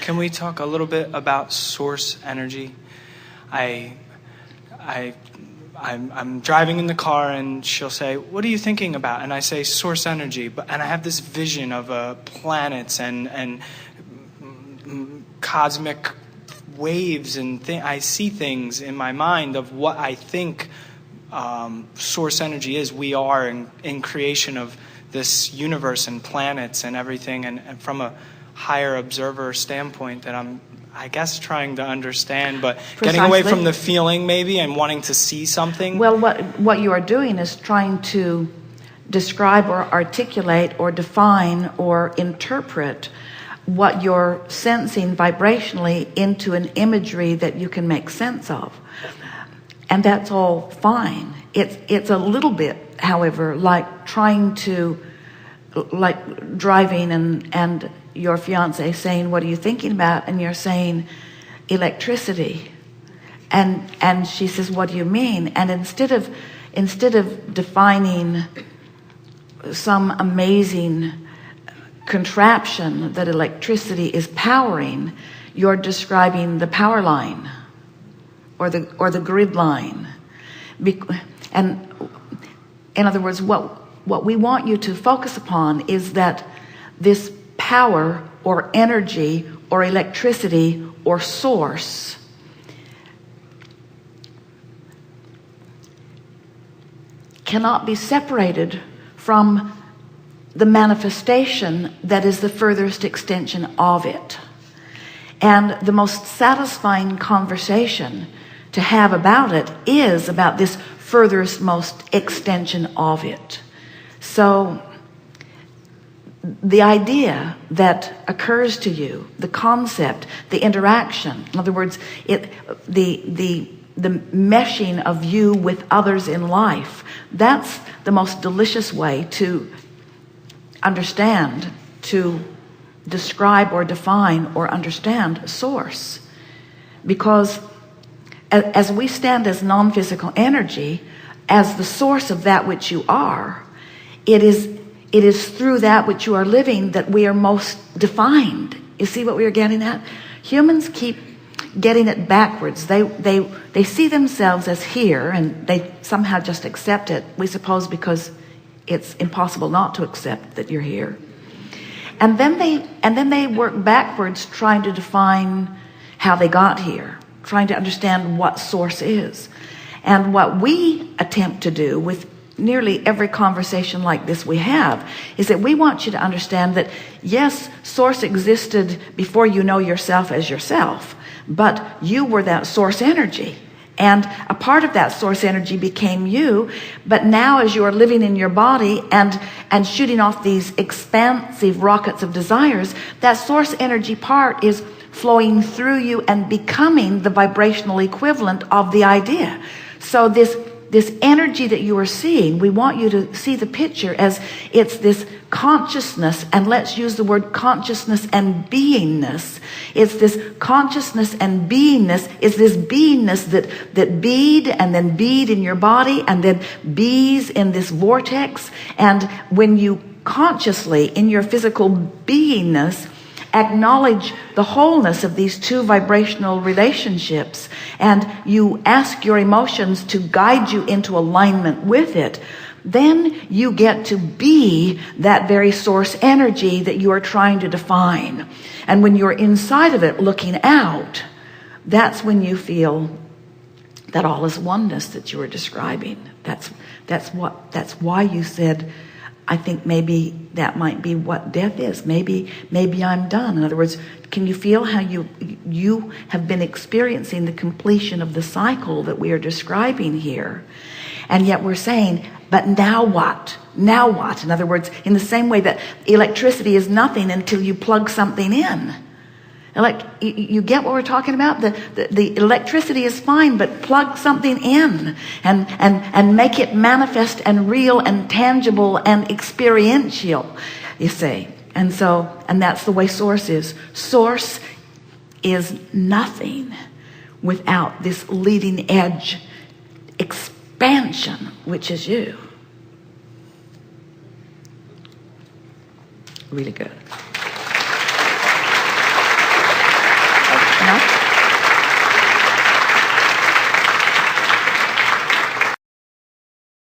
Can we talk a little bit about source energy? I'm driving in the car and she'll say, "What are you thinking about?" And I say, "Source energy." And I have this vision of planets and cosmic waves and I see things in my mind of what I think source energy is. We are in creation of this universe and planets and everything, and from a higher observer standpoint that I'm, I guess, trying to understand, but Precisely. Getting away from the feeling maybe and wanting to see something. Well, what you are doing is trying to describe or articulate or define or interpret what you're sensing vibrationally into an imagery that you can make sense of, and that's all fine. It's a little bit, however, like trying to, like driving and your fiance saying, "What are you thinking about?" and you're saying electricity, and she says, "What do you mean?" And instead of defining some amazing contraption that electricity is powering, you're describing the power line or the grid line. And in other words, what we want you to focus upon is that this power or energy or electricity or source cannot be separated from the manifestation that is the furthest extension of it. And the most satisfying conversation to have about it is about this furthest most extension of it. So the idea that occurs to you, the concept, the interaction, in other words, the meshing of you with others in life, that's the most delicious way to understand, to describe or define or understand source. Because as we stand as non-physical energy, as the source of that which you are, it is through that which you are living that we are most defined. You see what we are getting at? Humans keep getting it backwards. They see themselves as here, and they somehow just accept it, we suppose, because it's impossible not to accept that you're here. And then they work backwards, trying to define how they got here, trying to understand what source is. And what we attempt to do with nearly every conversation like this we have is that we want you to understand that yes, source existed before you know yourself as yourself, but you were that source energy, and a part of that source energy became you. But now as you are living in your body and shooting off these expansive rockets of desires, that source energy part is flowing through you and becoming the vibrational equivalent of the idea. So this energy that you are seeing, we want you to see the picture as it's this consciousness, and let's use the word consciousness and beingness. It's this consciousness and beingness, it's this beingness that bead and then bead in your body and then bees in this vortex. And when you consciously in your physical beingness acknowledge the wholeness of these two vibrational relationships, and you ask your emotions to guide you into alignment with it, then you get to be that very source energy that you are trying to define. And when you're inside of it looking out, that's when you feel that all is oneness that you were describing. That's why you said, I think maybe that might be what death is. Maybe I'm done. In other words, can you feel how you have been experiencing the completion of the cycle that we are describing here? And yet we're saying, but now what? Now what? In other words, in the same way that electricity is nothing until you plug something in. You get what we're talking about? The electricity is fine, but plug something in and make it manifest and real and tangible and experiential, you see. And that's the way source is. Source is nothing without this leading edge expansion, which is you. Really good.